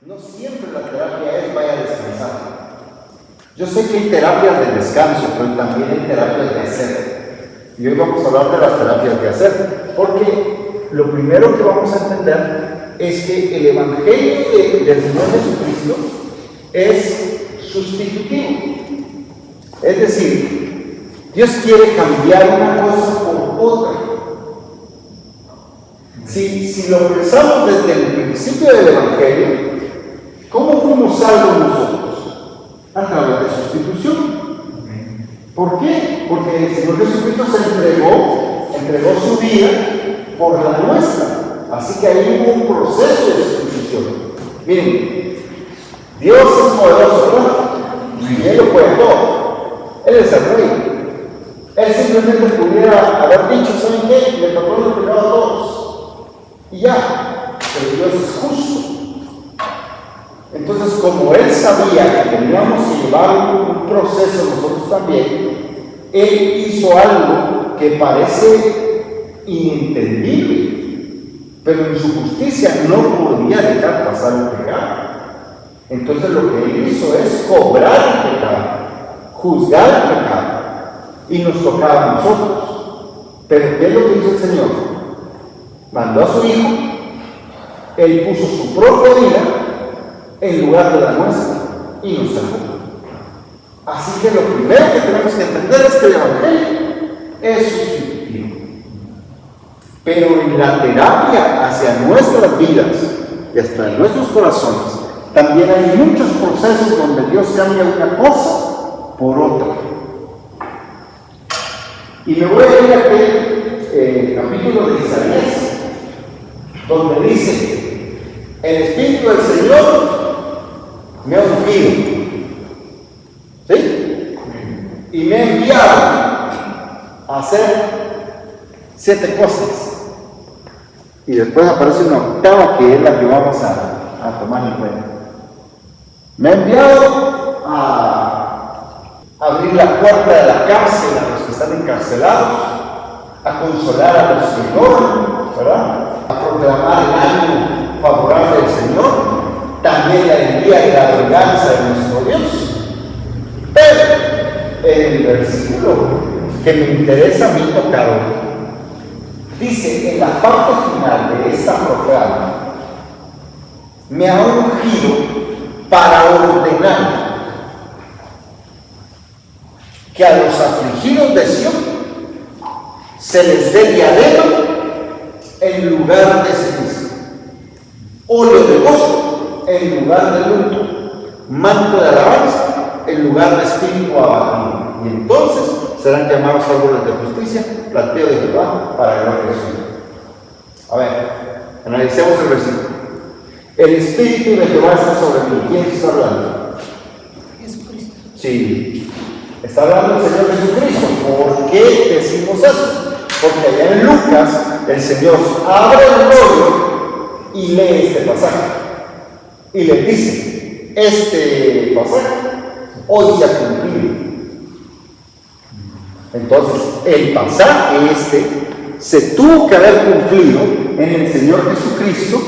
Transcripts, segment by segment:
No siempre la terapia es vaya a descansar. Yo sé que hay terapias de descanso, pero también hay terapias de hacer. Y hoy vamos a hablar de las terapias de hacer, porque lo primero que vamos a entender es que el Evangelio del Señor Jesucristo es sustitutivo. Es decir, Dios quiere cambiar una cosa por otra. Si lo pensamos desde el principio del Evangelio, ¿cómo fuimos salvos nosotros? A través de sustitución. ¿Por qué? Porque el Señor Jesucristo entregó su vida por la nuestra. Así que ahí hubo un proceso de sustitución. Miren, Dios es poderoso, ¿no? Y Él lo puede todo. Él es el Rey. Él simplemente pudiera haber dicho, ¿saben qué? Le perdono el pecado a todos. Y ya. Pero Dios es justo. Entonces, como Él sabía que teníamos que llevar un proceso nosotros también, Él hizo algo que parece inentendible, pero en su justicia no podía dejar pasar el pecado. Entonces lo que Él hizo es cobrar el pecado, juzgar el pecado, y nos tocaba a nosotros. Pero ¿qué es lo que hizo el Señor? Mandó a su Hijo, Él puso su propia vida en lugar de la nuestra y nos salvó. Así que lo primero que tenemos que entender es que el Evangelio es sustitutivo. Pero en la terapia hacia nuestras vidas y hasta en nuestros corazones, también hay muchos procesos donde Dios cambia una cosa por otra. Y me voy a ir a aquel capítulo de Isaías, donde dice: el Espíritu del Señor me ha ungido, ¿sí? Y me ha enviado a hacer 7 cosas. Y después aparece una octava que es la que vamos a tomar en cuenta. Me ha enviado a abrir la puerta de la cárcel a los que están encarcelados, a consolar a los que lloran, ¿verdad? A proclamar el año favorable del Señor, también la alegría y la venganza de nuestro Dios. Pero el versículo que me interesa a mí tocar hoy dice en la parte final de esta proclama: me ha ungido para ordenar que a los afligidos de Sion se les dé diadema en lugar de ceniza, óleo de gozo en lugar de luto, manto de alabanza en lugar de espíritu abatido. Y entonces serán llamados árboles de justicia, planteo de Jehová para gloria de Dios. A ver, analicemos el versículo. El Espíritu de Jehová está sobre mí. ¿Quién está hablando? Jesucristo. Sí, está hablando el Señor Jesucristo. ¿Por qué decimos eso? Porque allá en Lucas el Señor abre el rollo y lee este pasaje. Y le dice: este pasaje hoy se ha cumplido. Entonces, el pasaje se tuvo que haber cumplido en el Señor Jesucristo.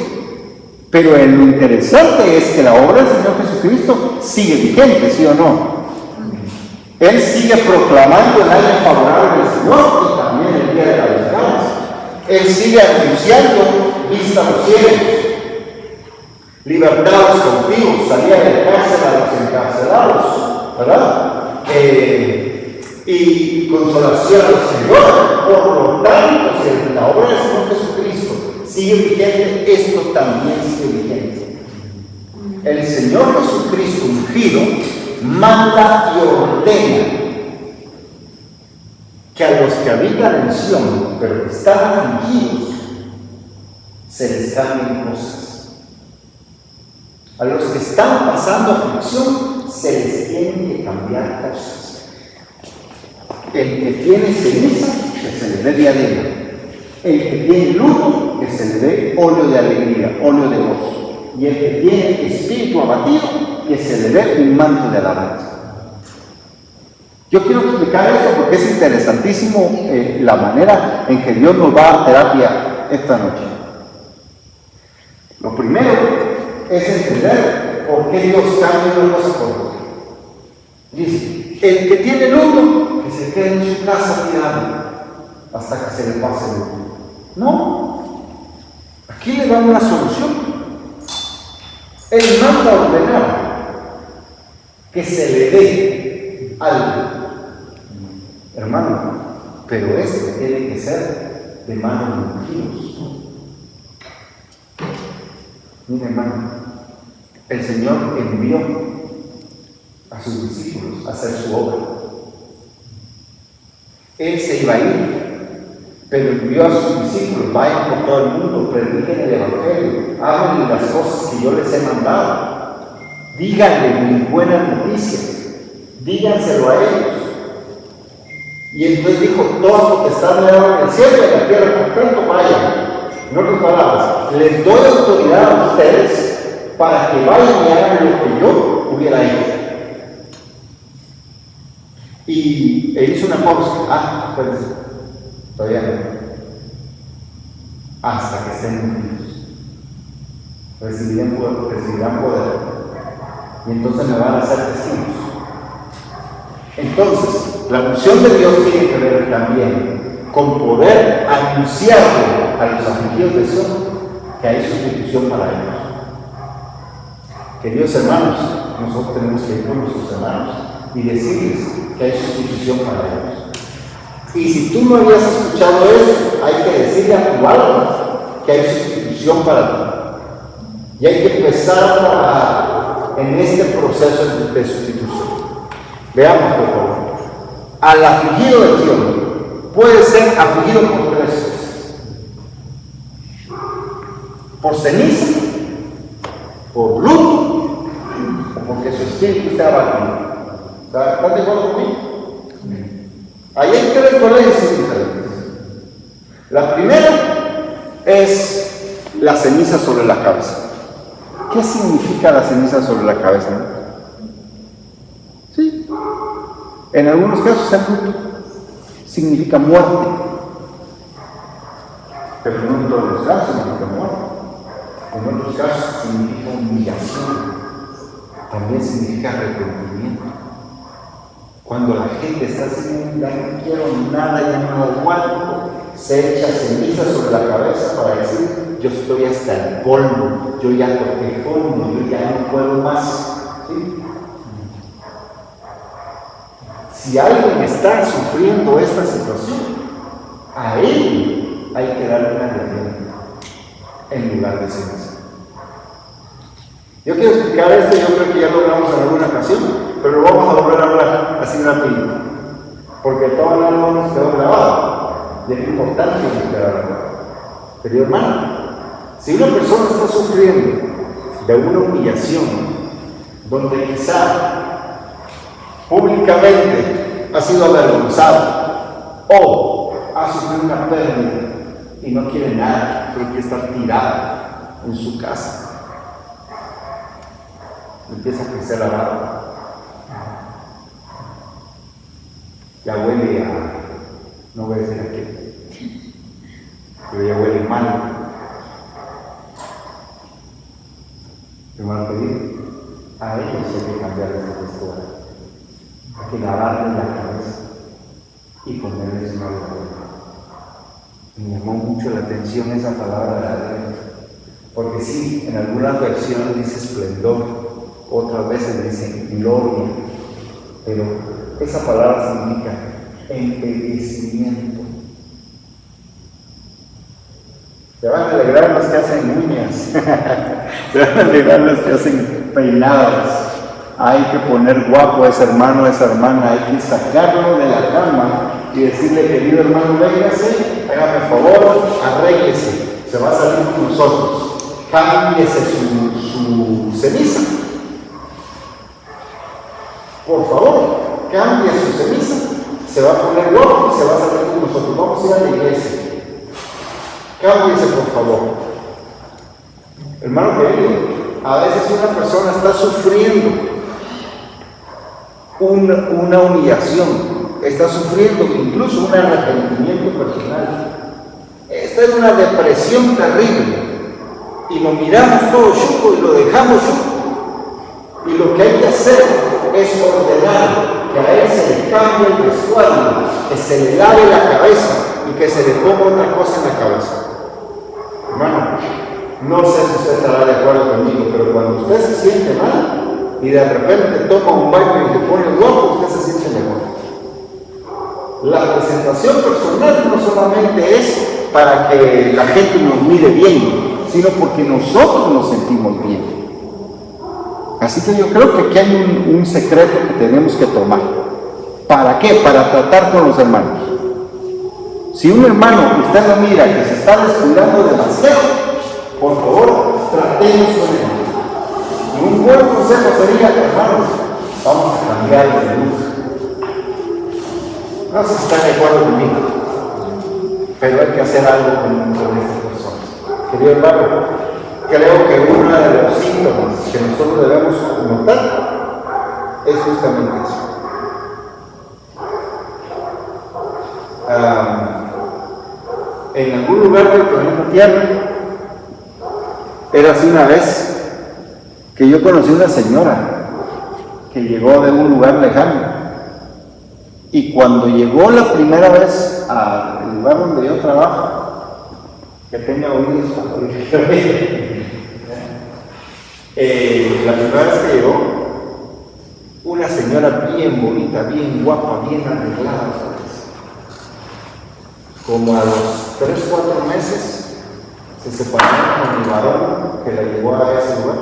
Pero lo interesante es que la obra del Señor Jesucristo sigue vigente, ¿sí o no? Él sigue proclamando el año favorable del Señor y también el día de la venganza. Él sigue anunciando vista a los cielos, libertad a los cautivos, salida de cárcel a los encarcelados, ¿verdad? Y consolación a los que lloran. Por lo tanto, si la obra del Señor Jesucristo sigue vigente, esto también sigue vigente. El Señor Jesucristo ungido manda y ordena que a los que habitan en Sion, pero que están afligidos, se les cambien cosas. A los que están pasando aflicción, se les tienen que cambiar cosas. El que tiene ceniza, que se le dé diadema. El que tiene luto, que se le dé óleo de alegría, óleo de gozo. Y el que tiene espíritu abatido, que se le dé un manto de alabanza. Yo quiero explicar esto porque es interesantísimo la manera en que Dios nos va a terapia esta noche. Lo primero es entender entender por qué Dios cambia una cosa por otra. Dice, el que tiene luto, que se quede en su casa tirado hasta que se le pase el luto. No, aquí le dan una solución. Él manda a ordenar que se le dé algo. Hermano, pero esto tiene que ser de manos de Dios. Mire, hermano, el Señor envió a sus discípulos a hacer su obra. Él se iba a ir, pero envió a sus discípulos: vayan por todo el mundo, prediquen el Evangelio, hablen las cosas que yo les he mandado, díganle mis buenas noticias, díganselo a ellos. Y entonces dijo: toda potestad me da en el cielo y en la tierra, por tanto vayan. En otras palabras, les doy autoridad a ustedes para que vayan y hagan lo que yo hubiera hecho. Y hizo una pausa. Pues todavía no. Hasta que estén unidos. Recibirán poder. Y entonces me van a hacer testigos. Entonces, la unción de Dios tiene que ver también con poder anunciarle a los afligidos de Sion que hay sustitución para ellos. Queridos hermanos, nosotros tenemos que ir con nuestros hermanos y decirles que hay sustitución para ellos. Y si tú no habías escuchado eso, hay que decirle a tu alma que hay sustitución para ti. Y hay que empezar a trabajar en este proceso de sustitución. Veamos, por favor. Al afligido de Sion puede ser afligido por tres cosas: por ceniza, por luto, o porque su espíritu está abatido. ¿Estás de acuerdo conmigo? Ahí hay tres dolencias diferentes. La primera es la ceniza sobre la cabeza. ¿Qué significa la ceniza sobre la cabeza? Sí. En algunos casos el luto significa muerte, pero no en todos los casos significa muerte. En otros casos significa humillación, también significa arrepentimiento. Cuando la gente está diciendo: ya no quiero nada, ya no aguanto, se echa ceniza sobre la cabeza para decir: yo estoy hasta el polvo, yo ya toqué fondo, yo ya no puedo más. ¿Sí? Si alguien está sufriendo esta situación, a él hay que darle una reunión en lugar de ceniza. Yo quiero explicar esto, yo creo que ya lo hablamos en alguna ocasión, pero lo vamos a volver a hablar así rápido, porque todo el año nos quedó grabado, y es importante que nos quede grabado. Pero hermano, si una persona está sufriendo de una humillación, donde quizá públicamente ha sido avergonzado o ha sufrido una pérdida y no quiere nada, pero quiere estar tirado en su casa, empieza a crecer la barba, ya huele a, no voy a decir a qué, pero ya huele mal. Hermano querido, a ellos hay que cambiarles el vestuario. Hay que lavarle la cabeza y ponerles una vergüenza. Me llamó mucho la atención esa palabra de la ley, porque sí, en algunas versiones dice esplendor, otras veces dice gloria, pero esa palabra significa embellecimiento. Se van a alegrar los que hacen uñas, se van a alegrar los que hacen peinados. Hay que poner guapo a ese hermano, a esa hermana, hay que sacarlo de la cama y decirle: querido hermano, véngase, hágame el favor, arréglese, se va a salir con nosotros, cámbiese su ceniza. Por favor, cambie su ceniza, se va a poner guapo y se va a salir con nosotros. Vamos a ir a la iglesia. Cámbiese, por favor. Hermano querido, a veces una persona está sufriendo una humillación, está sufriendo incluso un arrepentimiento personal, está en una depresión terrible, y lo miramos todo chuco y lo dejamos chuco. Y lo que hay que hacer es ordenar que a él se le cambie el vestuario, que se le lave la cabeza y que se le ponga otra cosa en la cabeza. Hermano, no sé si usted estará de acuerdo conmigo, pero cuando usted se siente mal y de repente toma un baño y se pone guapo, usted se siente mejor. La presentación personal no solamente es para que la gente nos mire bien, sino porque nosotros nos sentimos bien. Así que yo creo que aquí hay un secreto que tenemos que tomar. ¿Para qué? Para tratar con los hermanos. Si un hermano, usted lo mira que se está descuidando demasiado, por favor, tratemos con él. Y un buen consejo sería, hermanos, vamos a cambiar de luz. No sé si están de acuerdo conmigo, pero hay que hacer algo con estas personas. Querido hermano, creo que uno de los síntomas que nosotros debemos notar es justamente eso. En algún lugar del planeta Tierra, era así una vez que yo conocí una señora que llegó de un lugar lejano. Y cuando llegó la primera vez al lugar donde yo trabajo, que tenga oídos para oír, la primera vez que llegó, una señora bien bonita, bien guapa, bien arreglada, como a los 3-4 meses se separaron con el varón que la llevó a ese lugar.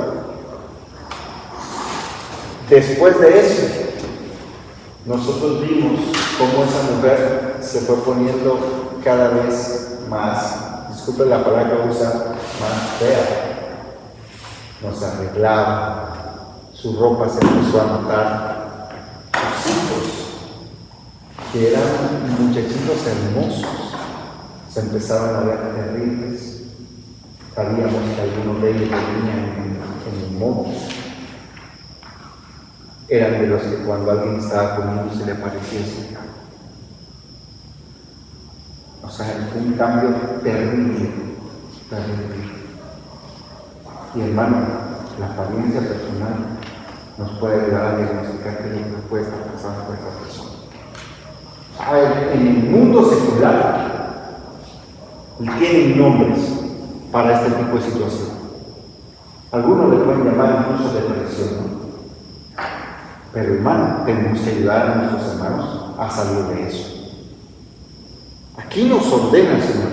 Después de eso, nosotros vimos cómo esa mujer se fue poniendo cada vez más, disculpen la palabra que voy a usar, más fea. Nos arreglaba, su ropa se empezó a notar, sus hijos, que eran muchachitos hermosos, se empezaron a ver terribles. Sabíamos que algunos de ellos venían en el modo. Eran de los que cuando alguien estaba comiendo se le parecía ese cambio. O sea, fue un cambio terrible, terrible. Y hermano, la apariencia personal nos puede ayudar a diagnosticar qué es lo que puede estar pasando con esa persona. En el mundo secular tienen nombres para este tipo de situación. Algunos le pueden llamar incluso depresión, ¿no? Pero hermano, tenemos que ayudar a nuestros hermanos a salir de eso. Aquí nos ordena el Señor.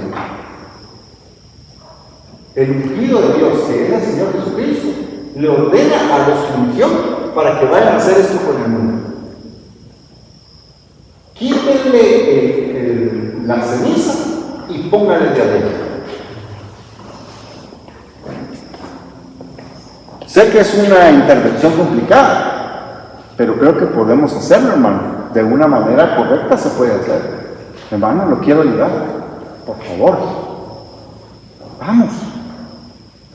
El ungido de Dios, que es el Señor Jesucristo, le ordena a los que ungió para que vayan a hacer esto con el mundo. Quítenle la ceniza y pónganle de adentro. Sé que es una intervención complicada, pero creo que podemos hacerlo, hermano. De una manera correcta se puede hacer. Hermano, lo quiero ayudar. Por favor. Vamos.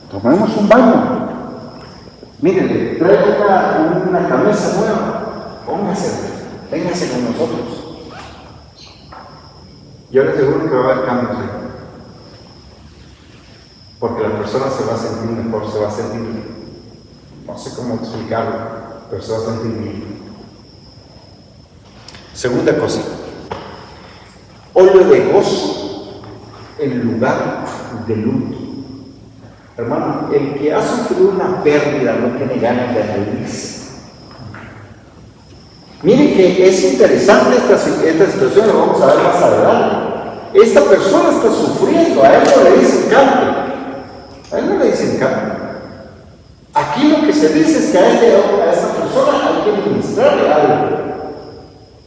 Tomemos un baño. Miren, traigan una camisa nueva. Póngase. Véngase con nosotros. Yo les aseguro que va a haber cambios ahí. Porque la persona se va a sentir mejor, se va a sentir, no sé cómo explicarlo, pero se va a sentir bien. Segunda cosa, óleo de gozo en lugar de luto. Hermano, el que ha sufrido una pérdida no tiene ganas de reírse. Miren que es interesante esta situación, lo vamos a ver más adelante. Esta persona está sufriendo, a él no le dicen cante. A él no le dicen cante. Aquí lo que se dice es que a esta persona hay que ministrarle algo.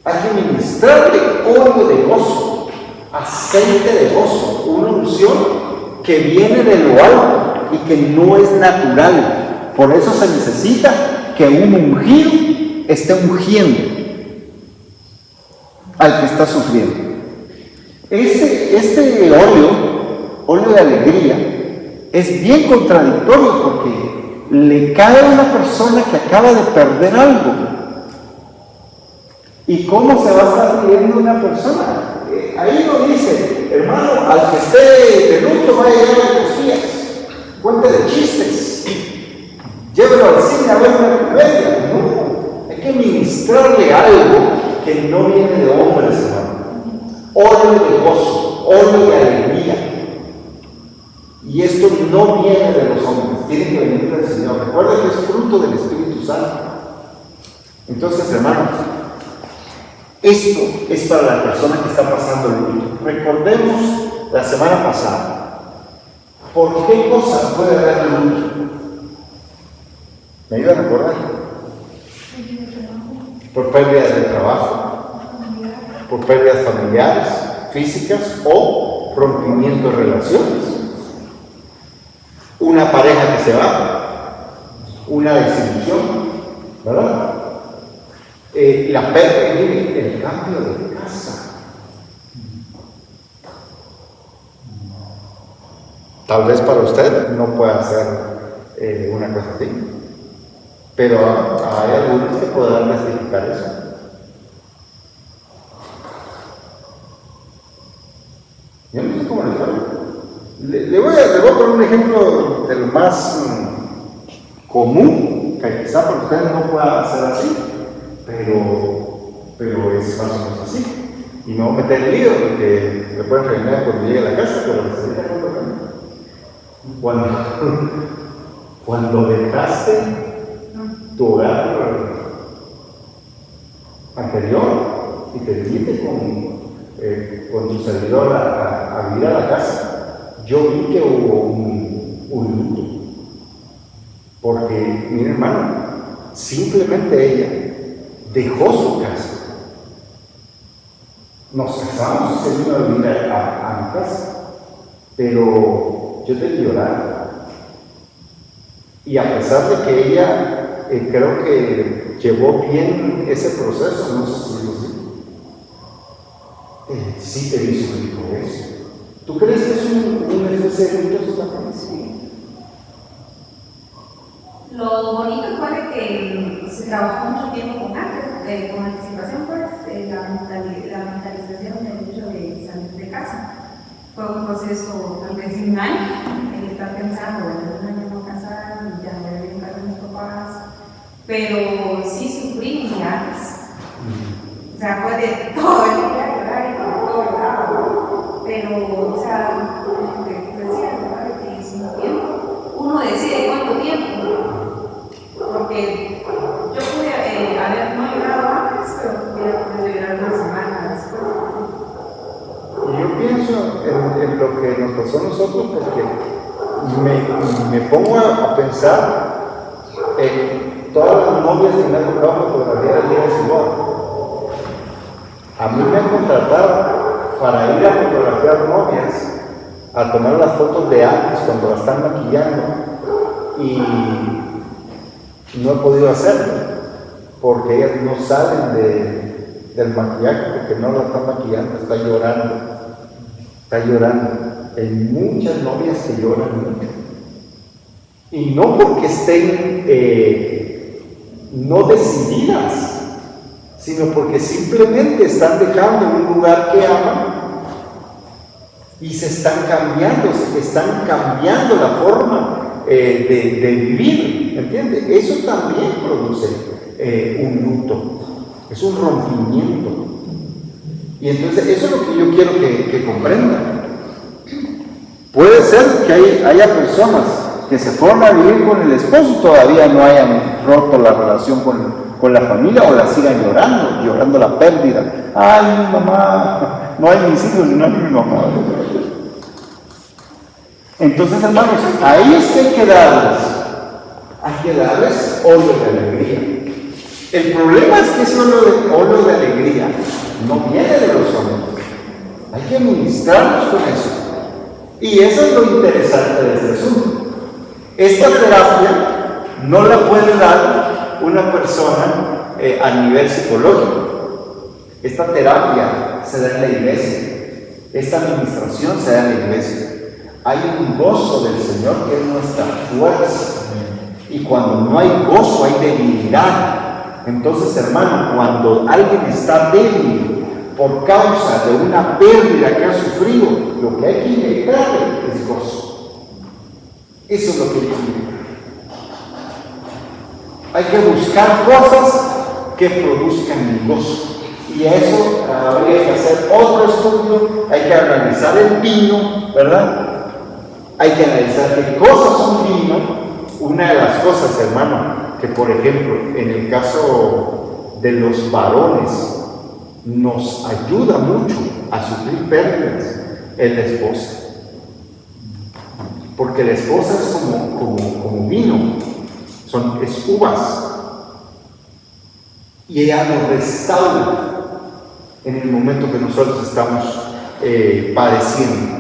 Hay que ministrarle óleo de gozo, aceite de gozo, una unción que viene de lo alto y que no es natural. Por eso se necesita que un ungido esté ungiendo al que está sufriendo. Este óleo de alegría, es bien contradictorio porque le cae a una persona que acaba de perder algo. ¿Y cómo se va a estar riendo una persona? Ahí lo dice, hermano, al que esté de luto va a llegar de costillas. cuéntele chistes, llévelo al cine a ver una comedia. No, hay que ministrarle algo que no viene de hombres, hermano. Óleo de gozo, óleo de alegría. Y esto no viene de los hombres, tiene que venir del Señor. Recuerda que es fruto del Espíritu Santo. Entonces, hermanos, esto es para la persona que está pasando el luto. Recordemos la semana pasada. ¿Por qué cosas puede haber el luto? ¿Me ayudan a recordar? Por pérdidas de trabajo, por pérdidas familiares, físicas o rompimiento de relaciones. Una pareja que se va, una desilusión, ¿verdad? La pérdida, el cambio de casa. Tal vez para usted no pueda ser una cosa así, pero hay algunos que podrán testificar eso. Yo no sé cómo les fue. Le voy a poner un ejemplo del más común, que quizá para ustedes no pueda ser así, pero es más o menos así. Y me voy a meter en lío porque me pueden regañar cuando llegue a la casa, pero cuando dejaste tu hogar anterior y te viniste con tu servidor a vivir a la casa, yo vi que hubo un luto. Porque, mi hermano, simplemente ella dejó su casa. Nos casamos y se vino a vivir a mi casa. Pero yo te llorar. Y a pesar de que ella creo que llevó bien ese proceso, no sé si lo sé, sí te vi sufrir por eso. ¿Tú crees que es una especie de luto? Sí. Lo bonito fue de que se trabajó mucho tiempo con anticipación, pues, la mentalización del hecho de salir de casa. Fue un proceso tal vez de un año, el estar pensando, bueno, un año no casar, ya no voy a vivir en casa de mis papás, pero sí sufrí viajes. O sea, fue de todo el día llorar y todo lloraba, pero, o sea, lo que decía, ¿verdad? Que es un tiempo, uno decide cuánto tiempo, porque yo pude haber no llorado antes, pero pudiera llorar una semana después. Y yo pienso en lo que nos pasó a nosotros, porque me pongo a pensar en todas las novias que me han tocado fotografía del día de su boda. A mí me han contratado para ir a fotografiar novias, a tomar las fotos de antes cuando las están maquillando, y no he podido hacerlo porque ellas no salen del maquillaje, porque no la están maquillando, está llorando. Hay muchas novias que lloran mucho, y no porque estén no decididas, sino porque simplemente están dejando un lugar que aman y se están cambiando la forma de vivir, ¿entiendes? Eso también produce un luto, es un rompimiento. Y entonces eso es lo que yo quiero que comprendan. Puede ser que haya personas que se fueron a vivir con el esposo y todavía no hayan roto la relación con la familia, o la sigan llorando la pérdida. Ay, mi mamá, no hay mis hijos, no hay mi mamá. Entonces, hermanos, ahí es que hay que darles óleo de alegría. El problema es que ese óleo de alegría no viene de los hombres. Hay que ministrarnos con eso. Y eso es lo interesante de este asunto. Esta terapia no la puede dar una persona a nivel psicológico. Esta terapia se da en la iglesia. Esta administración se da en la iglesia. Hay un gozo del Señor que es nuestra fuerza. Y cuando no hay gozo, hay debilidad. Entonces, hermano, cuando alguien está débil por causa de una pérdida que ha sufrido, lo que hay que inyectarle es gozo. Eso es lo que Dios quiere. Hay que buscar cosas que produzcan gozo. Y a eso habría que hacer otro estudio, hay que analizar el vino, ¿verdad? Hay que analizar qué cosas son vino. Una de las cosas, hermano, que por ejemplo, en el caso de los varones, nos ayuda mucho a sufrir pérdidas, es la esposa. Porque la esposa es como vino, es uvas. Y ella nos restaura en el momento que nosotros estamos padeciendo.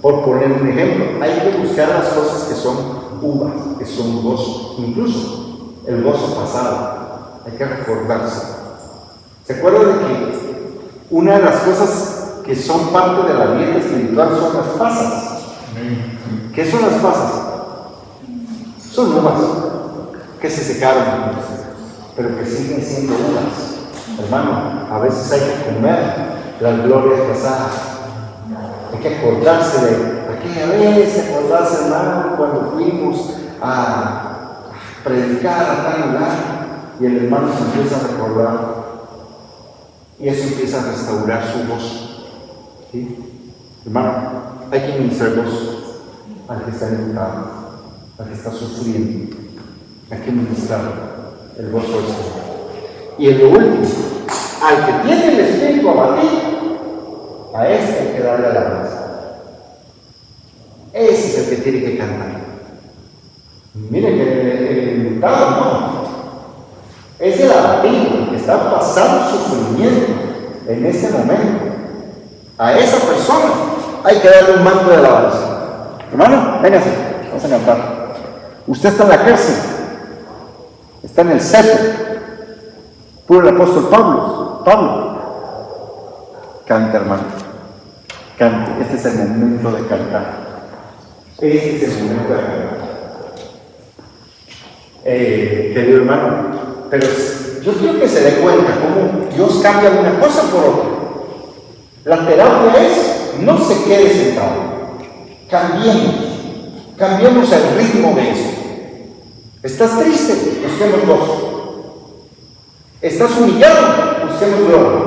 Por poner un ejemplo, hay que buscar las cosas que son uvas, que son gozo, incluso el gozo pasado, hay que recordarse. ¿Se acuerdan de que una de las cosas que son parte de la dieta espiritual son las pasas? ¿Qué son las pasas? Son uvas que se secaron, pero que siguen siendo uvas. Hermano, a veces hay que comer las glorias pasadas. Hay que acordarse de aquella vez, acordarse, hermano, cuando fuimos a predicar a tal lugar y el hermano se empieza a recordar y eso empieza a restaurar su gozo. ¿Sí? Hermano, hay que ministrar gozo al que está enojado, al que está sufriendo. Hay que ministrar el gozo del Señor. Y en lo último, al que tiene el espíritu abatido, a ese hay que darle alabanza. Ese es el que tiene que cantar. Miren que el invitado no. Es el abatido, el que está pasando sufrimiento en este momento. A esa persona hay que darle un manto de alabanza. Hermano, véngase, vamos a cantar. Usted está en la cárcel, está en el cepo. Puro el apóstol Pablo. Canta, hermano. Cante. Este es el momento de cantar. Este es el momento de cantar. Querido hermano, pero yo quiero que se dé cuenta cómo Dios cambia una cosa por otra. La terapia es, no se quede sentado. Cambiemos el ritmo de eso. ¿Estás triste? Busquemos gozo. ¿Estás humillado? Busquemos gloria.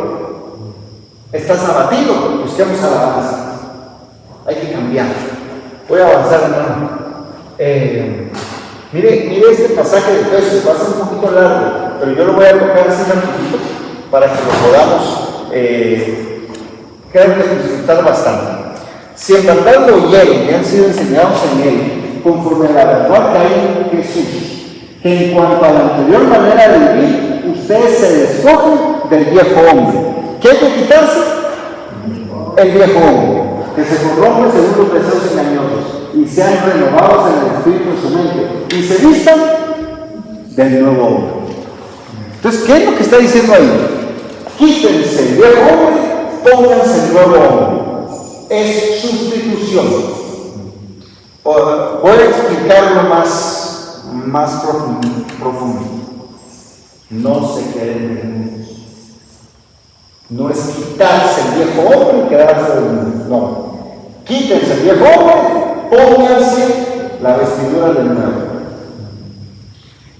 ¿Estás abatido? Busquemos alabanza. Hay que cambiar. Voy a avanzar, hermano. Mire este pasaje de Efesios, va a ser un poquito largo, pero yo lo voy a tocar así rapidito para que lo podamos, creo que disfrutar bastante. Si en verdad lo oyeron y han sido enseñados en él, conforme a la verdad que hay en Jesús, que en cuanto a la anterior manera de vivir, ustedes se despojen del viejo hombre. ¿Qué hay que quitarse? El viejo hombre, que se corrompe según los deseos engañosos, y sean renovados en el espíritu de su mente, y se vistan del nuevo hombre. Entonces, ¿qué es lo que está diciendo ahí? Quítense el viejo hombre, pónganse el nuevo hombre. Es sustitución. Voy a explicarlo más profundo. No se queden desnudos. No es quitarse el viejo hombre y quedarse desnudos. No. Quítense el viejo hombre, pónganse la vestidura del nuevo.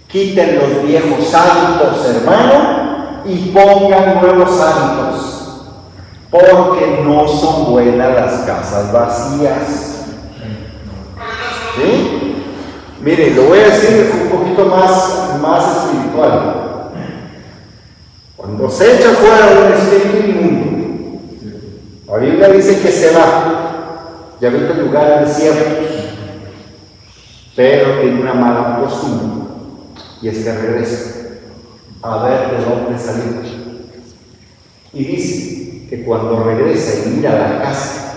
Quiten los viejos hábitos, hermano, y pongan nuevos hábitos. Porque no son buenas las casas vacías. ¿Sí? Mire, lo voy a decir un poquito más espiritual. Cuando se echa fuera un espíritu inmundo, la Biblia dice que se va y habita en lugares desiertos, pero tiene una mala costumbre, y es que regresa a ver de dónde salió. Y dice que cuando regresa y mira la casa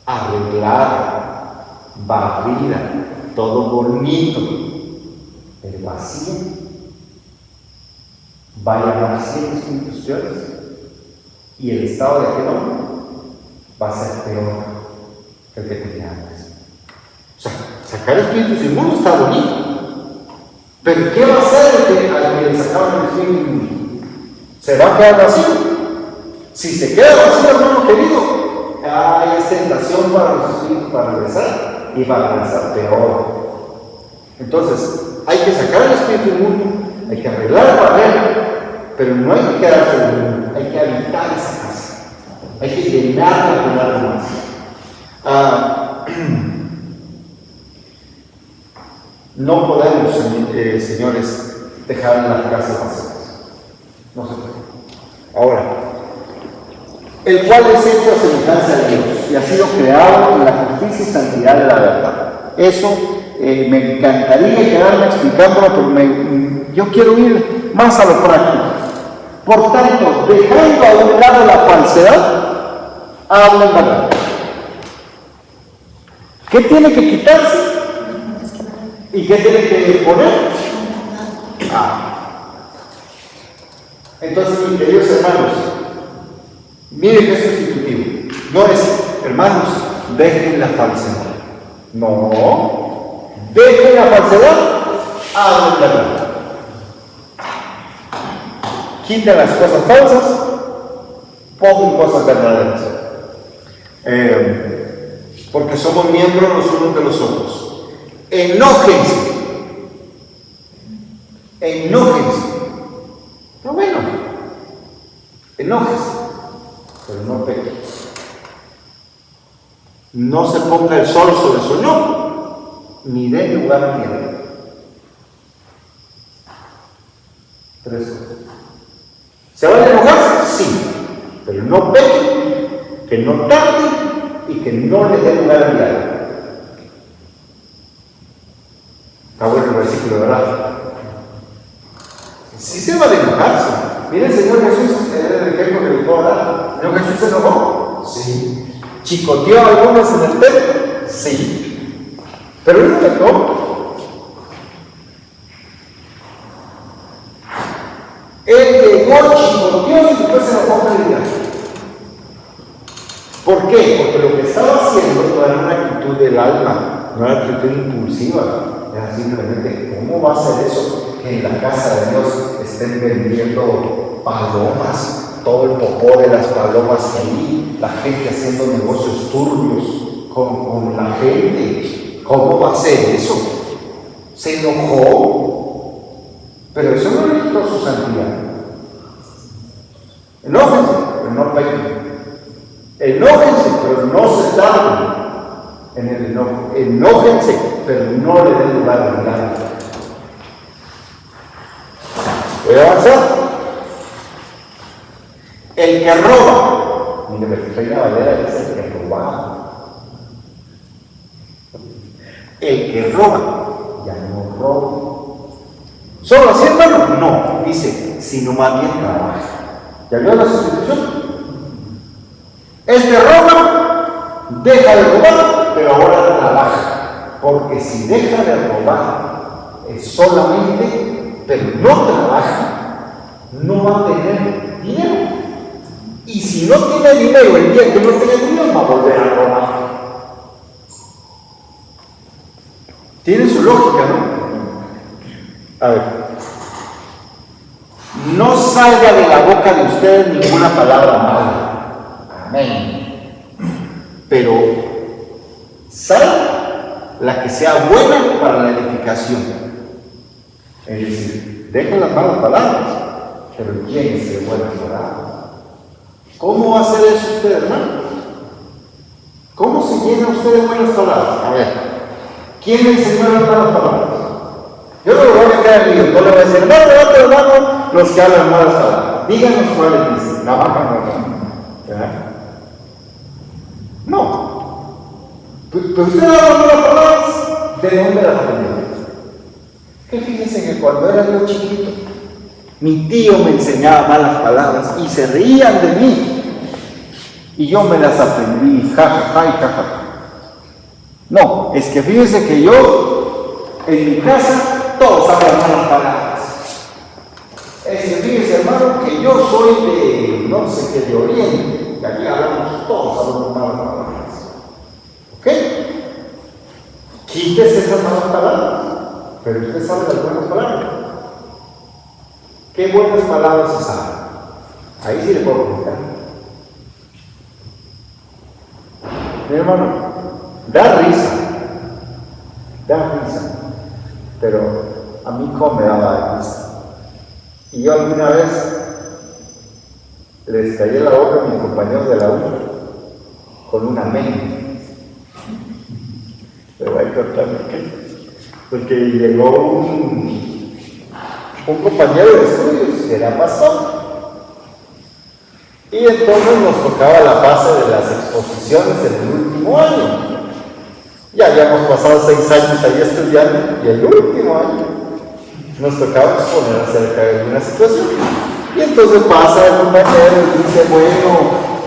arreglada, barrida, todo bonito, pero vacío, va a llamarse instituciones y el estado de aquel hombre va a ser peor que el que tenía antes. O sea, sacar espíritus inmundos está bonito, pero ¿qué va a hacer al que le sacaron el espíritu inmundo? ¿Se va a quedar vacío? Si se queda vacío, hermano querido, hay tentación para los espíritus para regresar. y va a regresar peor. Entonces, hay que sacar el espíritu inmundo, hay que arreglar la barrera, pero no hay que quedarse en el mundo, hay que habitar esa casa, hay que llenarla con algo más. No podemos, señores, dejar las casas vacías. No se puede. Ahora, el cual es hecho a semejanza de Dios y ha sido creado en la justicia y santidad de la verdad. Eso me encantaría quedarme explicándolo, pero yo quiero ir más a lo práctico. Por tanto, dejando a un lado la falsedad, hablen verdad. ¿Qué tiene que quitarse? ¿Y qué tiene que poner? Entonces, mis queridos hermanos, miren que es sustitutivo. No es, hermanos, dejen la falsedad. No, dejen la falsedad, hablen verdad. Quiten las cosas falsas, pongan cosas verdaderas. Porque somos miembros los unos de los otros. Enójense. No, bueno, enójese, pero no peque. No se ponga el sol sobre su enojo, ni dé lugar a tierra. 3 cosas. ¿Se van a enojar? Sí, pero no peque, que no tarde y que no le dé lugar al diálogo. Está bueno el versículo, ¿verdad? Sí se va a enojarse. Mire el Señor Jesús, el ejemplo que le puedo dar. ¿El Señor Jesús se enojó? Sí. ¿Chicoteó a algunos en el templo? Sí. Pero él no pecó. Él llegó, chicoteó y después se enojó con el diablo. ¿Por qué? Porque lo que estaba haciendo no era una actitud del alma, no era una actitud impulsiva. Era simplemente, ¿cómo va a ser eso? Que en la casa de Dios estén vendiendo palomas, todo el popó de las palomas ahí, la gente haciendo negocios turbios con la gente. ¿Cómo va a ser eso? Se enojó, pero eso no le quitó su santidad. Enójense, pero no pequen. Enójense, pero no se tarden en el enojo. Enójense, pero no le den lugar al diálogo. Voy a avanzar. El que roba, mire, Reina Valera dice el que roba. El que roba, ya no roba. ¿Solo así, hermano? No, dice, sino más bien trabaja. ¿Ya vio la sustitución? Este roba, deja de robar, pero ahora trabaja. Porque si deja de robar, es solamente, pero no trabaja, no va a tener dinero. Y si no tiene dinero, el día que no tiene dinero, va a volver a robar. Tiene su lógica, ¿no? A ver. No salga de la boca de ustedes ninguna palabra mala. Amén. Pero sal la que sea buena para la edificación. Es decir, dejen las malas palabras, pero llénense de buenas palabras. ¿Cómo va a hacer eso usted, hermano? ¿Cómo se llena usted de buenas palabras? A ver, ¿quién le enseñó las malas palabras? Yo no lo voy a quedar en lío, no le voy a decir, hermano, levante la mano los que hablan malas palabras. Díganos cuáles dicen. No. Pero usted habla malas palabras, ¿de dónde las aprendió? Que fíjense que cuando era yo chiquito, mi tío me enseñaba malas palabras y se reían de mí. Y yo me las aprendí, jajaja y jajaja. No, es que fíjense que yo, en mi casa, todos hablan malas palabras. Es que fíjense, hermano, que yo soy de, no sé qué, de Oriente. Y aquí hablamos, todos hablamos malas palabras. ¿Ok? Quítese esas malas palabras. Pero usted sabe las buenas palabras. ¿Qué buenas palabras se saben? Ahí sí le puedo comentar. Mi hermano, da risa, pero a mí cómo me daba risa. Y yo alguna vez les callé la boca a mis compañeros de la U con una mente. Le voy a contar por qué. Porque llegó un compañero de estudios que era pastor. Y entonces nos tocaba la fase de las exposiciones en el último año. Ya habíamos pasado 6 años ahí estudiando y el último año nos tocaba exponer acerca de una situación. Y entonces pasa el compañero y dice, bueno,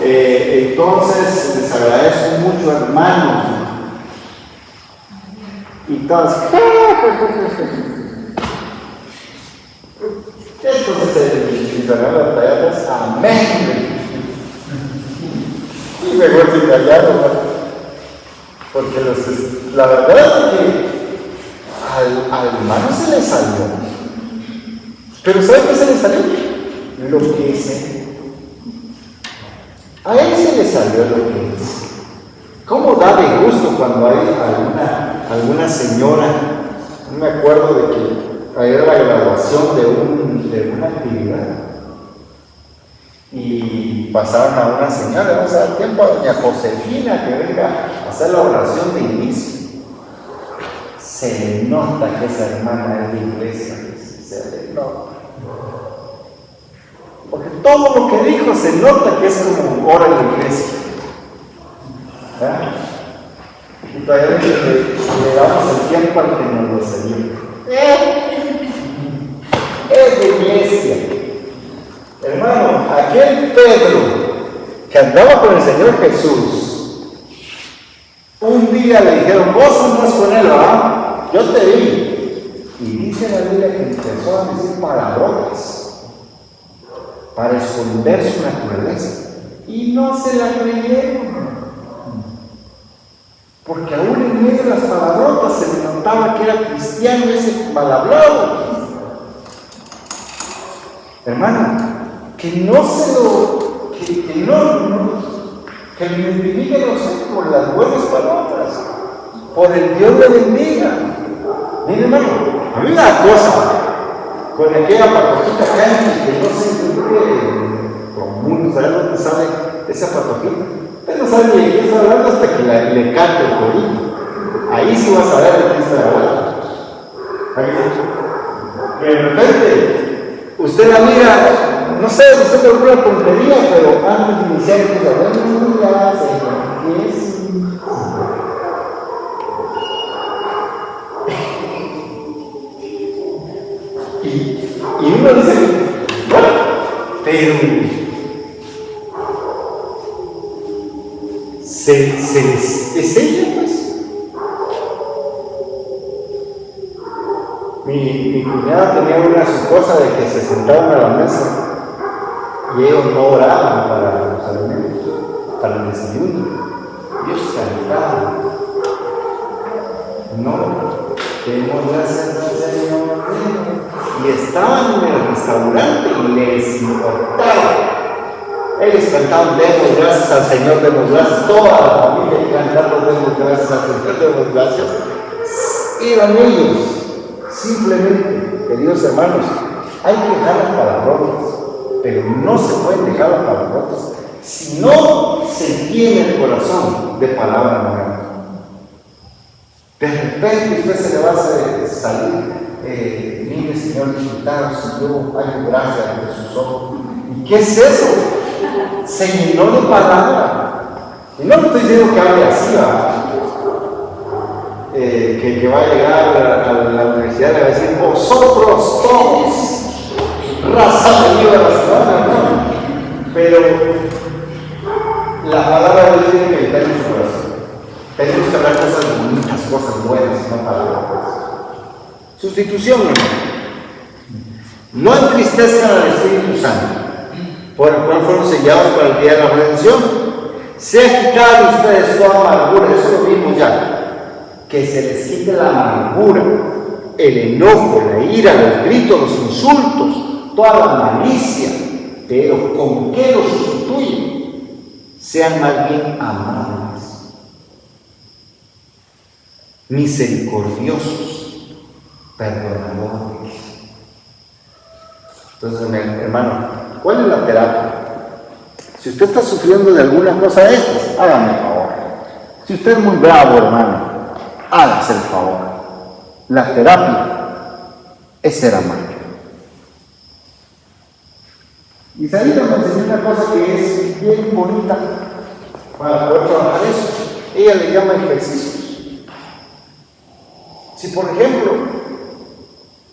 entonces les agradezco mucho, hermanos. Y todos, entonces el Fernando de Payatas, amén. Y mejor se callaron, ¿no? Porque la verdad es que al hermano se le salió. Pero ¿sabe qué se le salió? Lo que hice. A él se le salió lo que hice. ¿Cómo da de gusto cuando hay alguna señora? No me acuerdo de que era la graduación de una actividad. Y pasaron a una señora, vamos a dar tiempo a doña Josefina que venga a hacer la oración de inicio. Se le nota que esa hermana es de iglesia, se le nota. Porque todo lo que dijo se nota que es como hora en la iglesia. ¿Verdad? Y todavía le damos el tiempo al que nos lo cedió. Es de iglesia. Hermano, aquel Pedro que andaba con el Señor Jesús, un día le dijeron, vos andas con él, ¿verdad? Yo te vi. Y dice la Biblia que empezó a decir palabrotas para esconder su naturaleza. Y no se la creyeron. Porque aún en medio de las palabrotas se le notaba que era cristiano ese mal hablado. Hermano, que no se lo, que lo identifique por las buenas palabras, por el Dios le bendiga. Mire, hermano, a mí me da cosa con aquella patojita que no se incluye común, ¿sabes dónde sale esa patojita? Usted no sabe ni de qué está hablando hasta que le cante el corito. Ahí sí vas a ver de qué está hablando. De repente, usted la mira. No sé, usted te ocurre una tontería, pero antes de iniciar el curso, buenos días, ¿qué es? Y uno dice, bueno, pero es ella, pues. Mi cuñada tenía su cosa de que se sentaban a la mesa y ellos no oraban para los alimentos, para el desayuno. Ellos cantaban. No, demos gracias al Señor. Y estaban en el restaurante y les importaba. Ellos cantaban, demos gracias al Señor, demos gracias. Toda la familia cantando, demos gracias al Señor, demos gracias. Eran ellos. Simplemente, queridos hermanos, hay que dejar las palabrotas, pero no se pueden dejar las palabrotas si no se tiene el corazón de palabra nueva. De repente usted se le va a salir, mire Señor, disfrutaros, yo hay gracia ante sus ojos. ¿Y qué es eso? Se llenó de palabra. Y no le estoy diciendo que hable así, que va a llegar a la universidad y va a decir, vosotros todos, raza de Dios de la ciudad, ¿no? Pero la palabra de Dios tiene que evitar en su corazón. Tenemos que hablar cosas bonitas, cosas buenas, no palabras. Sustitución, no entristezcan al Espíritu Santo, por el cual fueron sellados para el día de la redención. Sea quitada de ustedes toda amargura, eso lo vimos ya. Que se les quite la amargura, el enojo, la ira, los gritos, los insultos, toda la malicia, pero ¿con qué lo sustituyen? Sean más bien amables, misericordiosos, perdonador. Entonces, hermano, ¿cuál es la terapia? Si usted está sufriendo de alguna cosa de estas, hágame el favor. Si usted es muy bravo, hermano, hágase el favor. La terapia es ser amable. Y Isaías nos enseñó una cosa que es bien bonita para poder trabajar eso. Ella le llama ejercicios. Si, por ejemplo,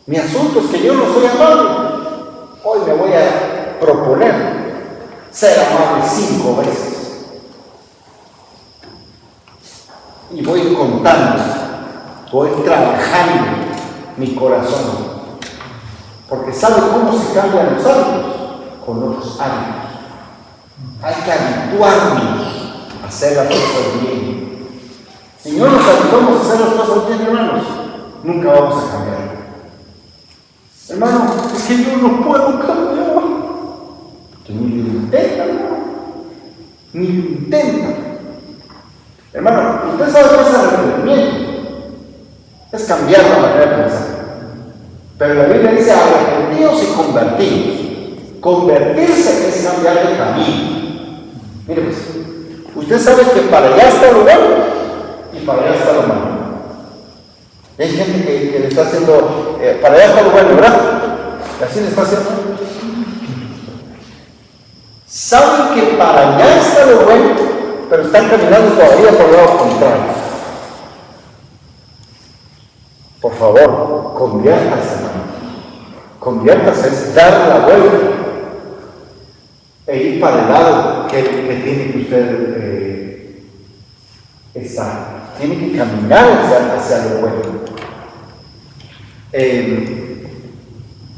mi asunto es que yo no soy amable, hoy me voy a proponer ser amable 5 veces. Y voy contando, voy trabajando mi corazón. Porque ¿sabe cómo se cambian los hábitos? Con otros hábitos. Hay que habituarnos a hacer las cosas bien. Si no nos habituamos a hacer las cosas bien, hermanos, nunca vamos a cambiar. Hermano, es que yo no puedo cambiar. Que ni lo intenta, hermano. Ni lo intenta. Hermano, usted sabe que es arrepentimiento. Es cambiar la manera de pensar. Pero la Biblia dice arrepentidos y convertidos. Convertirse es cambiar de camino. Mire pues, usted sabe que para allá está lo bueno y para allá está lo malo. Hay gente que le está haciendo, para allá está lo bueno, ¿verdad? Así le está haciendo. Saben que para allá está lo bueno, pero están caminando todavía por el lado contrario. Por favor, conviértase, hermano. Conviértase es dar la vuelta e ir para el lado que tiene que usted estar. Tiene que caminar hacia lo bueno.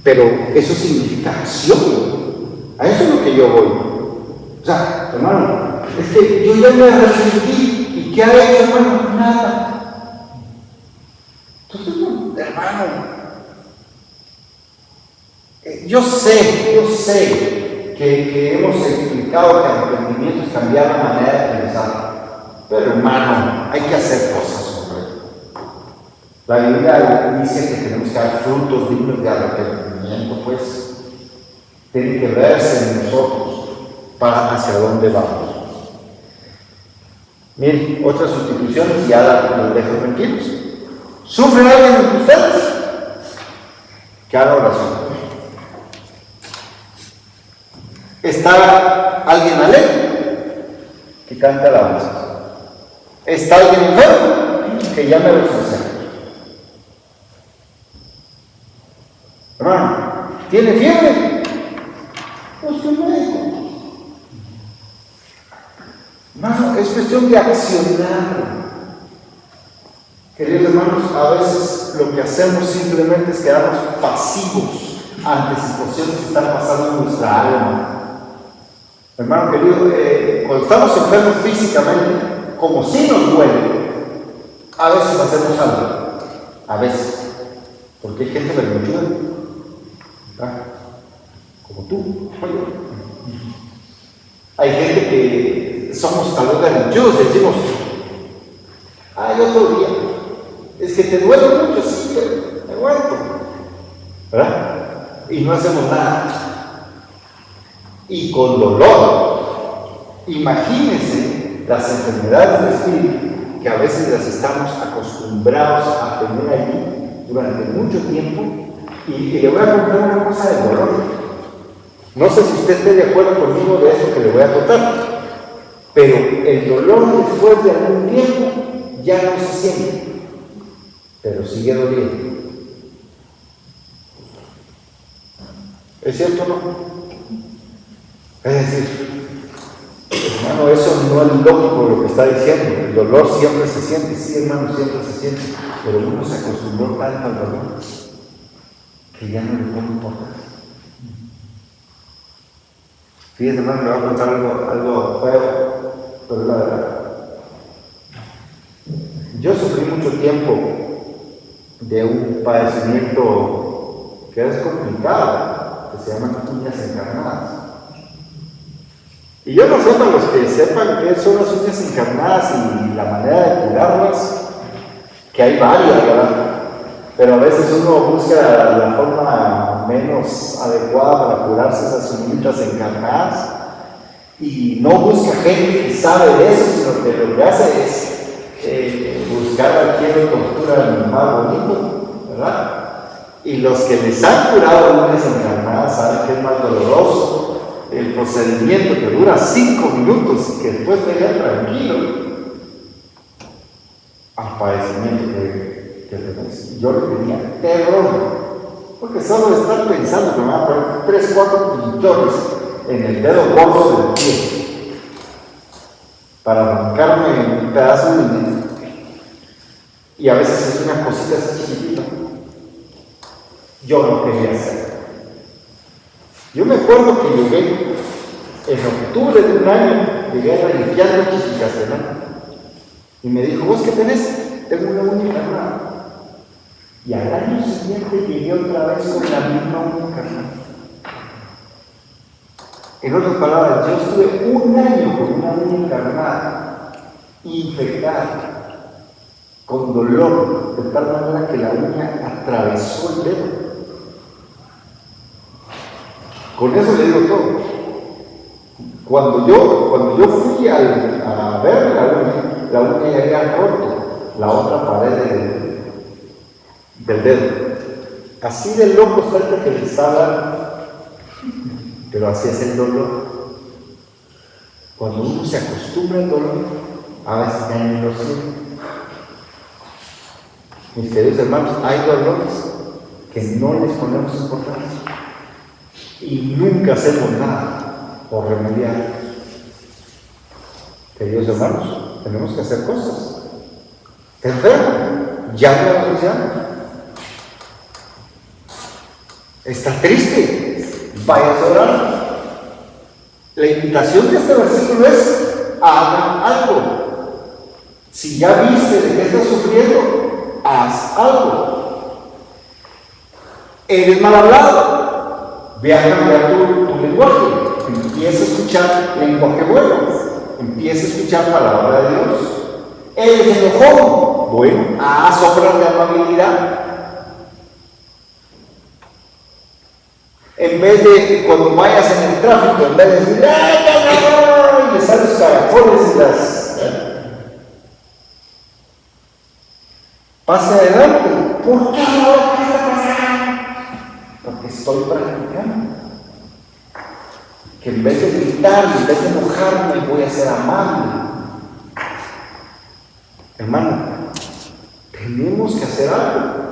Pero eso significa acción. A eso es lo que yo voy. O sea, hermano, es que yo ya me arrepentí. ¿Y qué ha hecho, hermano? Nada. Entonces, hermano, yo sé que hemos explicado que el arrepentimiento es cambiar la manera de pensar. Pero, hermano, hay que hacer cosas, hombre. La Biblia dice que tenemos que dar frutos dignos de arrepentimiento, pues. Tiene que verse en nosotros para hacia dónde vamos. Miren, otras sustituciones, ya los dejo tranquilos. ¿Sufre alguien entre ustedes? Que haga oración. ¿Está alguien alegre? Que cante alabanzas. ¿Está alguien enfermo? Que llame a los ancianos. Hermano, ¿tiene fiebre? Pues que médico. Hermano, es cuestión de accionar. Queridos hermanos, a veces lo que hacemos simplemente es quedarnos pasivos ante situaciones que están pasando en nuestra alma. Hermano querido, cuando estamos enfermos físicamente, como si nos duele, a veces hacemos algo. A veces. Porque hay gente vergonzuda. Como tú. Hay gente que somos tal vez berrinchudos y decimos, ay, otro día. Es que te duele mucho, sí, pero me aguanto. ¿Verdad? Y no hacemos nada. Y con dolor. Imagínense las enfermedades de espíritu que a veces las estamos acostumbrados a tener allí durante mucho tiempo. Y le voy a contar una cosa de dolor. No sé si usted esté de acuerdo conmigo de esto que le voy a contar, pero el dolor después de algún tiempo ya no se siente, pero sigue doliendo. ¿Es cierto o no? Es decir, hermano, eso no es lógico lo que está diciendo. El dolor siempre se siente, sí, hermano, siempre se siente, pero uno se acostumbró tanto al dolor que ya no le puede importar. Fíjate, hermano, le voy a contar algo feo, pero es la verdad. Yo sufrí mucho tiempo de un padecimiento que es complicado, que se llaman uñas encarnadas. Y yo no sé, para los que sepan qué son las uñas encarnadas y la manera de cuidarlas, que hay varias, ¿verdad? pero a veces uno busca la forma menos adecuada para curarse esas unitas encarnadas y no busca gente que sabe de eso, sino que lo que hace es buscar a quien lo tortura más bonito, ¿verdad? Y los que les han curado unitas encarnadas saben que es más doloroso el procedimiento que dura 5 minutos y que después te deja tranquilo al padecimiento que tenés. Yo le tenía terror, porque solo de estar pensando que me van a poner 3, 4 pinchones en el dedo gordo del pie para arrancarme un pedazo de uña, y a veces es una cosita así chiquitita. Yo no quería hacer. Yo me acuerdo que llegué en octubre de un año, llegué a limpiar Chichicastenango y me dijo: ¿vos qué tenés? Tengo una uña encarnada. Y al año siguiente llegué otra vez con la misma uña encarnada. En otras palabras, yo estuve un año con una uña encarnada, infectada, con dolor, de tal manera que la uña atravesó el dedo. Con eso le digo todo. Cuando yo fui a ver la uña ya había roto la otra pared del dedo. Así de loco está que les habla, pero así es el dolor. Cuando uno se acostumbra al dolor, a veces cae en los cielos. Mis queridos hermanos, hay dolores que no les ponemos importancia y nunca hacemos nada por remediar. Queridos hermanos, tenemos que hacer cosas. Está enfermo, llame a la cristiana. Está triste, vaya a orar. La invitación de este versículo es: hagan algo. Si ya viste de qué estás sufriendo, haz algo. Eres mal hablado, ve a cambiar tu lenguaje. Empieza a escuchar lenguaje bueno. Empieza a escuchar palabra de Dios. Eres enojón, bueno, haz obras de amabilidad. En vez de cuando vayas en el tráfico, en vez de decir ¡ay, y le salen los caracoles y las... pase adelante. ¿Por qué ahora? ¿Qué está pasando? Porque estoy practicando. Que en vez de gritar, en vez de enojarme, voy a ser amable. Hermano, tenemos que hacer algo.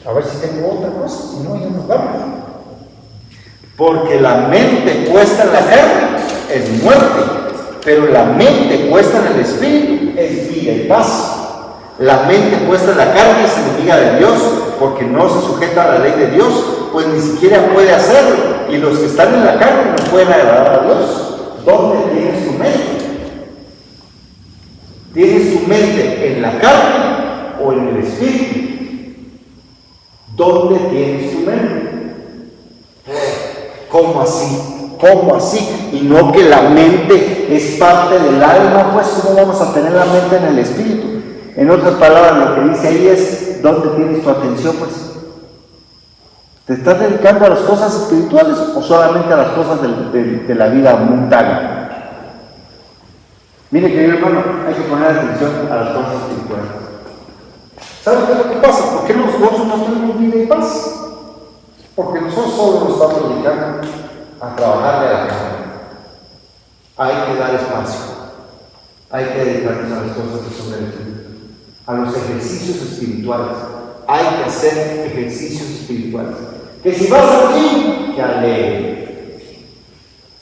A ver si tengo otra cosa, si no, ya nos vamos. Porque la mente puesta en la carne es muerte, pero la mente puesta en el espíritu es vida y paz. La mente puesta en la carne es enemiga de Dios, porque no se sujeta a la ley de Dios, pues ni siquiera puede hacerlo. Y los que están en la carne no pueden agradar a Dios. ¿Dónde tienes tu mente? ¿Tienes tu mente en la carne o en el espíritu? ¿Dónde tienes tu mente? ¿Cómo así? ¿Cómo así? Y no que la mente es parte del alma, pues ¿cómo vamos a tener la mente en el espíritu? En otras palabras, lo que dice ahí es: ¿dónde tienes tu atención, pues? ¿Te estás dedicando a las cosas espirituales o solamente a las cosas de la vida mundana? Mire, querido hermano, hay que poner atención a las cosas espirituales. ¿Saben qué es lo que pasa? ¿Por qué nosotros no tenemos vida y paz? Porque nosotros solo nos estamos dedicando a trabajar de la carne. Hay que dar espacio. Hay que dedicarnos a las cosas que son del espíritu, a los ejercicios espirituales. Hay que hacer ejercicios espirituales. Que si vas aquí, que alegre.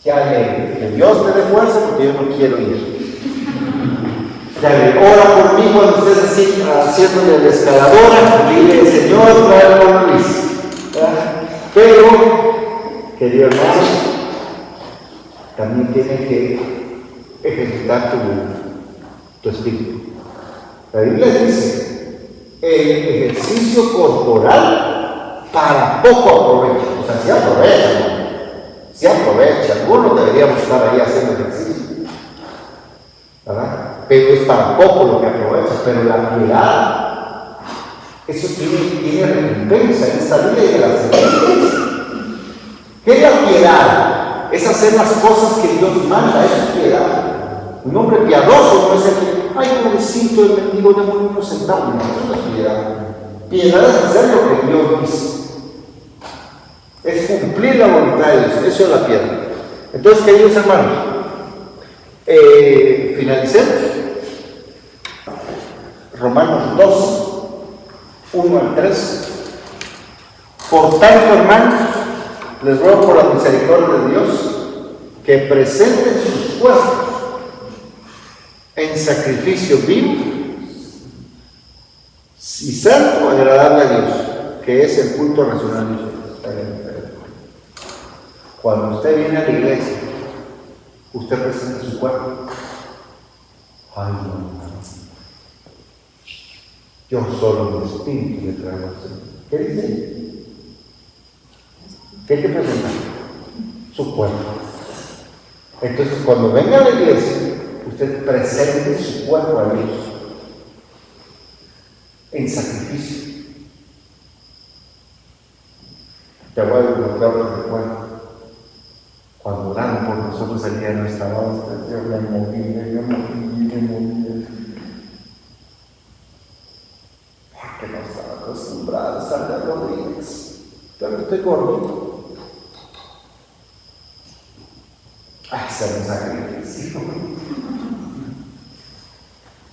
Que alegre. Que Dios te dé fuerza, porque yo no quiero ir. Que alegre. Ora por mí cuando estés así, haciéndole la escaladora. Dile: Señor, trae a Juan Luis. Pero, querido hermano, también tienes que ejercitar tu espíritu. La Biblia dice: el ejercicio corporal para poco aprovecha. O sea, sí aprovecha, ¿no? Sí aprovecha. Algunos deberíamos estar ahí haciendo ejercicio, ¿verdad? Pero es para poco lo que aprovecha. Pero la piedad Eso tiene recompensa en esta vida y de la siguiente. ¿Qué es la piedad? Es hacer las cosas que Dios manda, eso es piedad. Un hombre piadoso no es el que, ay, pobrecito, el mendigo de unos centavos. No, eso no es piedad. Piedad es hacer lo que Dios dice. Es cumplir la voluntad de Dios. Eso es la piedad. Entonces, queridos hermanos, finalicemos. Romanos 2, 1 al 3. Por tanto, hermanos, les ruego por la misericordia de Dios que presenten sus cuerpos en sacrificio vivo y santo, agradable a Dios, que es el culto racional de ustedes. Cuando usted viene a la iglesia, usted presenta su cuerpo. Ay, no. Yo solo mi espíritu le traigo al Señor. ¿Qué dice? ¿Qué hay que presentar? Su cuerpo. Entonces, cuando venga a la iglesia, usted presente su cuerpo a Dios en sacrificio. Te voy a recordar lo que recuerdo. Cuando oraron por nosotros el día de nuestra boda, yo me moví. Porque no estaba acostumbrado a estar de rodillas. Pero estoy gordito. Hacer un sacrificio.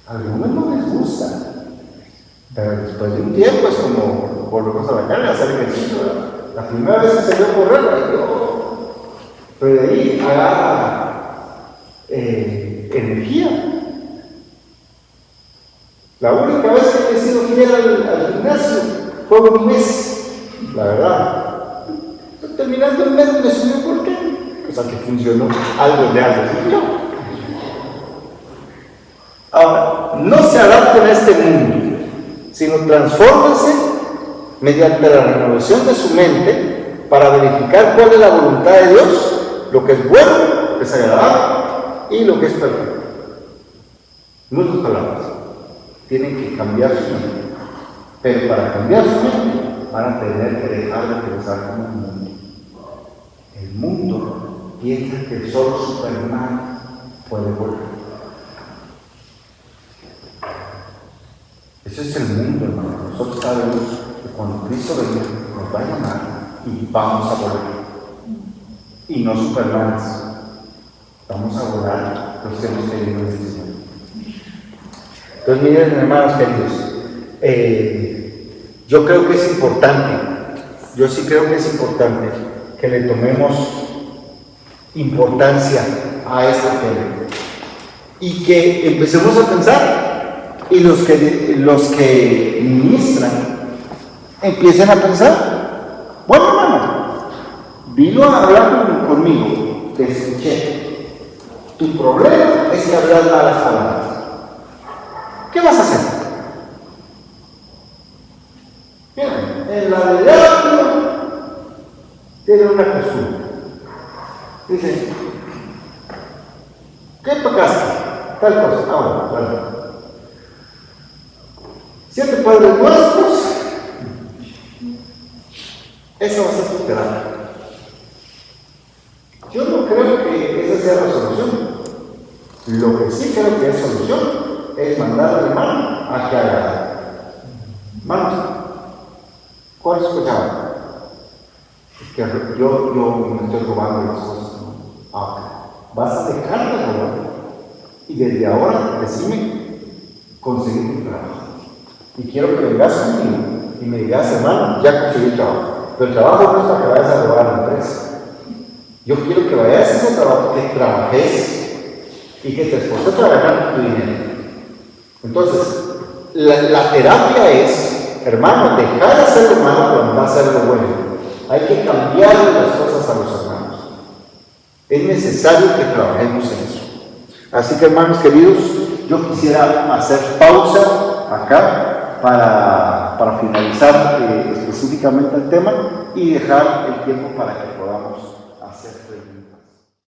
A algunos no les gusta. Pero después de un tiempo es como volvemos a la carne a hacer ejercicio. La primera vez que se dio correr, pero de ahí agarra energía. La única vez que he sido fiel al gimnasio fue un mes, la verdad. Pero terminando el mes me subió por qué. O sea que funcionó algo de algo. Ahora, no se adapten a este mundo, sino transfórmense mediante la renovación de su mente para verificar cuál es la voluntad de Dios, lo que es bueno, lo que es agradable y lo que es perfecto. Muchas palabras. Tienen que cambiar su mente. Pero para cambiar su mente van a tener que dejar de pensar como el mundo. El mundo piensa que solo Superman puede volar. Ese es el mundo, hermano. Nosotros sabemos que cuando Cristo venga nos va a llamar y vamos a volar. Y no Superman. Vamos a volar los que hemos querido en este mundo. Entonces, miren, hermanos queridos, yo creo que es importante, yo sí creo que es importante que le tomemos importancia a este tema y que empecemos a pensar y los que ministran empiecen a pensar. Bueno, hermano, vino a hablar conmigo, te escuché. Tu problema es que hablas malas palabras. ¿Qué vas a hacer? Miren, en la realidad tiene una costumbre. Dice, ¿qué tocaste? Tal cosa. Ah, bueno. 7 padres nuestros. Esa va a ser tu terapia. Yo no creo que esa sea la solución. Lo que sí creo que es solución es mandar al hermano a que haga. Hermanos, ¿cuál es tu pecado? Es que yo me estoy robando las cosas. Ah, ok. Vas a dejar de robar y desde ahora decime conseguir un trabajo. Y quiero que vengas conmigo y me digas, hermano, ya conseguí el trabajo. Pero el trabajo no es para que vayas a robar a la empresa. Yo quiero que vayas a ese trabajo, que trabajes y que te esfuerces para ganar tu dinero. Entonces, la terapia es, hermano, dejar de hacer lo malo cuando va a hacer lo bueno. Hay que cambiar las cosas a los hermanos. Es necesario que trabajemos en eso. Así que, hermanos queridos, yo quisiera hacer pausa acá para finalizar específicamente el tema y dejar el tiempo para que